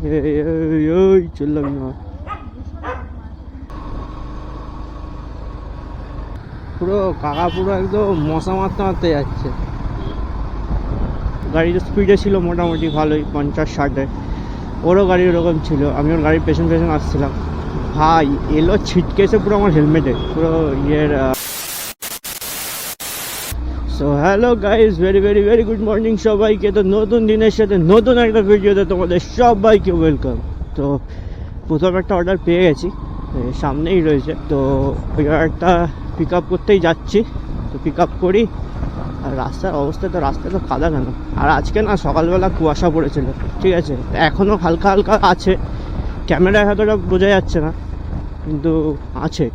ওই চললাম না, পুরো কাকা পুরো একদম মশা মারতে মারতে যাচ্ছে। গাড়ির স্পিডে ছিল মোটামুটি ভালোই, 50-60-এ। ওরও গাড়ি ওরকম ছিল, আমি ওর গাড়ির পেছন পেছন আসছিলাম। ভাই এলো ছিটকে এসে পুরো আমার হেলমেটে, পুরো ইয়ের। So hello guys, very very very good morning সবাইকে। তো নতুন দিনের সাথে নতুন একটা ভিডিওতে তোমাদের সবাইকে ওয়েলকাম। তো প্রথম একটা অর্ডার পেয়ে গেছি, সামনেই রয়েছে। তো ওই অর্ডারটা পিক আপ করতেই যাচ্ছি। তো পিক আপ করি। আর রাস্তার অবস্থা তো, রাস্তায় তো কাদা কেন। আর আজকে না সকালবেলা কুয়াশা পড়েছিল, ঠিক আছে, এখনও হালকা হালকা আছে, ক্যামেরায় হয়তোটা বোঝা যাচ্ছে না, কিন্তু আছে।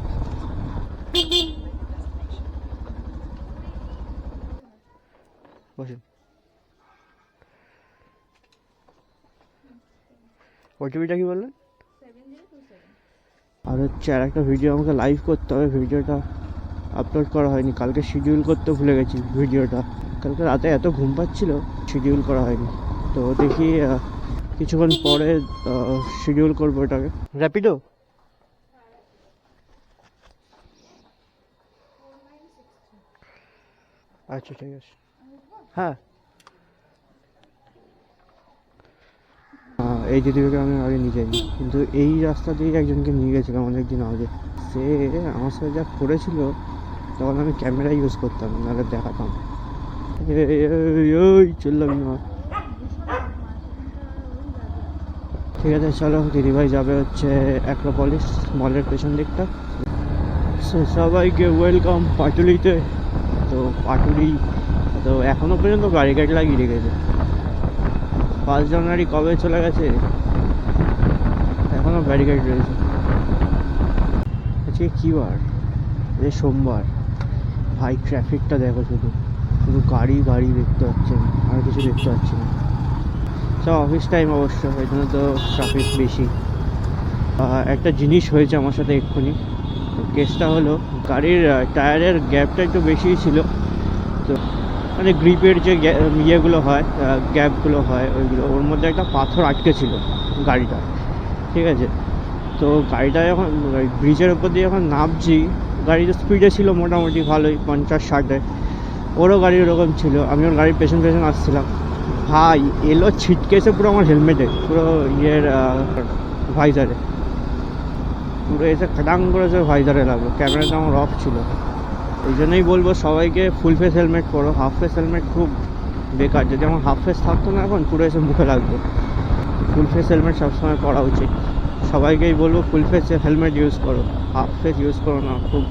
বসুন। ওটিপিটা কি বললেন? আর হচ্ছে আর একটা ভিডিও আমাকে লাইভ করতে হবে, ভিডিওটা আপলোড করা হয়নি, কালকে শিডিউল করতে ভুলে গেছি ভিডিওটা। কালকে রাতে এত ঘুম পাচ্ছিল, শিডিউল করা হয়নি। তো দেখি কিছুক্ষণ পরে শিডিউল করবো এটাকে। র্যাপিডো আচ্ছা ঠিক আছে। হ্যাঁ, এই দিদিকে আমি আগে নিয়ে যাইনি, কিন্তু এই রাস্তা দিয়ে একজনকে নিয়ে গেছিলাম অনেকদিন আগে। সে আমার সাথে যা করেছিল, তখন আমি ক্যামেরা ইউজ করতাম, নাহলে দেখাতাম। ওই চললাম না। ঠিক আছে চলো, দিদিভাই যাবে হচ্ছে অ্যাক্রোপলিস মলের পেছন দিকটা। সবাইকে ওয়েলকাম পাটুলিতে। তো পাটুলি তো এখনো পর্যন্ত ব্যারিকেড লাগিয়ে রেখেছে। 5 জানুয়ারি কবে চলে গেছে, এখনো ব্যারিকেড রয়েছে। আজকে কী বার? যে সোমবার। ভাই ট্রাফিকটা দেখো, শুধু শুধু গাড়ি গাড়ি দেখতে পাচ্ছি, আর কিছু দেখতে পাচ্ছি না। সব অফিস টাইম অবশ্য, এই জন্য তো ট্রাফিক বেশি। একটা জিনিস হয়েছে আমার সাথে এক্ষুনি। কেসটা হলো, গাড়ির টায়ারের গ্যাপটা একটু বেশি ছিল। তো মানে গ্রিপের যে ইয়েগুলো হয়, গ্যাপগুলো হয়, ওইগুলো ওর মধ্যে একটা পাথর আটকে ছিল গাড়িটা, ঠিক আছে। তো গাড়িটা যখন ব্রিজের উপর দিয়ে যখন নামছি, গাড়িটা স্পিডে ছিল মোটামুটি ভালোই, 50-60-এ। ওরও গাড়ি ওরকম ছিল, আমি ওর গাড়ির পেছন পেছন আসছিলাম। ভাই এলো ছিটকে এসে পুরো আমার হেলমেটে, পুরো ইয়ের ভাইজারে, পুরো এসে খাটাং করেছে ভাইজারে লাগলো। ক্যামেরাটা আমার অফ ছিল। এই জন্যই বলবো সবাইকে ফুল ফেস হেলমেট পরো, হাফ ফেস হেলমেট খুব বেকার। যদি আমার হাফ ফেস থাকতো না, এখন পুরো এসে মুখে লাগতো। ফুল ফেস হেলমেট সবসময় পরা উচিত। সবাইকেই বলবো ফুল ফেস হেলমেট ইউজ করো, হাফ ফেস ইউজ করো না, খুব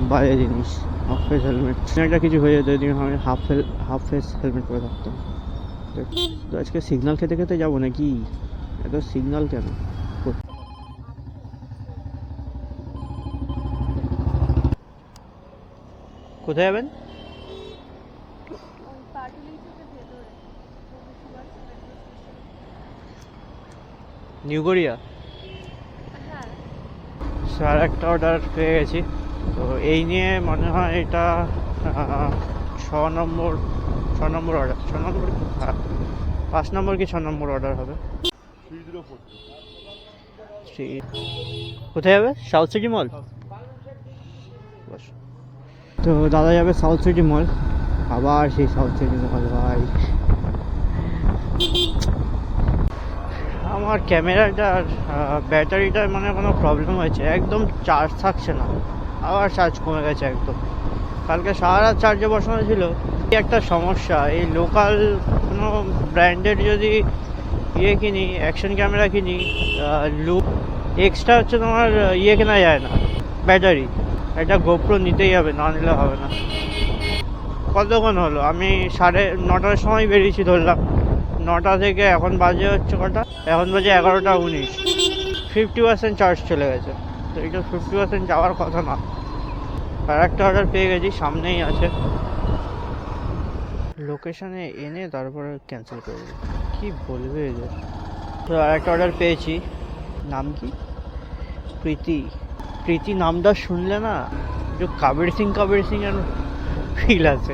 বাজে জিনিস হাফ ফেস হেলমেট। একটা কিছু হয়ে যেত যদি আমি হাফ ফেস হেলমেট পরে থাকতাম। তো আজকে সিগন্যাল খেতে খেতে যাবো নাকি? এত সিগন্যাল কেন? কোথায় যাবেন? নিউ গড়িয়া। আর একটা অর্ডার পেয়ে গেছি। তো এই নিয়ে মনে হয় এটা 6 নম্বর অর্ডার, 6 নম্বর, 5 নম্বর কি 6 নম্বর অর্ডার হবে। কোথায় যাবে? সাউথ সিটি মল। তো দাদা যাবে সাউথ সিটি মল। আবার সেই সাউথ সিটি মল। ভাই আমার ক্যামেরাটার ব্যাটারিটার মানে কোনো প্রবলেম হয়েছে, একদম চার্জ থাকছে না, আবার চার্জ কমে গেছে একদম। কালকে সারা রাত চার্জে বসানো ছিল। একটা সমস্যা, এই লোকাল কোনো ব্র্যান্ডের যদি ইয়ে কিনি, অ্যাকশন ক্যামেরা কিনি, লুক এক্সট্রা হচ্ছে তোমার ইয়ে কেনা যায় না, ব্যাটারি। একটা গোপ্রো নিতেই হবে, না নিলে হবে না। কতক্ষণ হলো? আমি 9:30-র সময় বেরিয়েছি ধরলাম, 9টা থেকে এখন বাজে হচ্ছে কটা, এখন বাজে 11টা 19। 50% চার্জ চলে গেছে। তো এটা 50% যাওয়ার কথা না। আর একটা অর্ডার পেয়ে গেছি, সামনেই আছে, লোকেশানে এনে তারপরে ক্যান্সেল করবো, কি বলবে যে। তো আর একটা অর্ডার পেয়েছি। নাম কি? প্রীতি নামটা শুনলে না একটু কবির সিং এর ফিল আছে।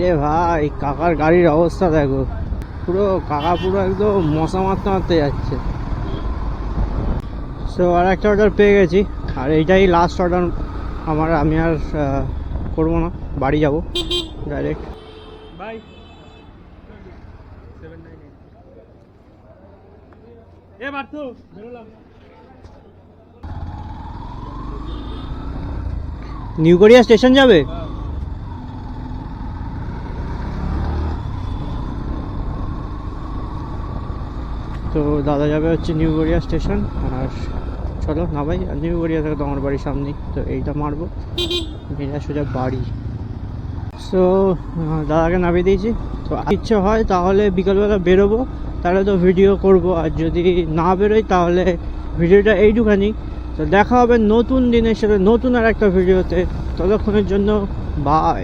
রে ভাই, কাকার গাড়ির অবস্থা দেখো, পুরো কাকা পুরো একদম মশা মারতে মারতে যাচ্ছে। সো আর একটা অর্ডার পেয়ে গেছি, আর এইটাই লাস্ট অর্ডার আমার। আমি আর করবো না, বাড়ি যাব direct. Bye. New Garia station যাবে? তো দাদা যাবে হচ্ছে নিউ গড়িয়া স্টেশন। আর চলো না ভাই, নিউ গড়িয়া থেকে তো আমার বাড়ির সামনেই, তো এইটা মারবো, এটা সোজা বাড়ি। সো দাদাকে নামিয়ে দিয়েছি। তো ইচ্ছে হয় তাহলে বিকালবেলা বেরোবো, তাহলে তো ভিডিও করব, আর যদি না বেরোই তাহলে ভিডিওটা এইটুখানি। তো দেখা হবে নতুন দিনের সাথে নতুন আর একটা ভিডিওতে, ততক্ষণের জন্য বাই।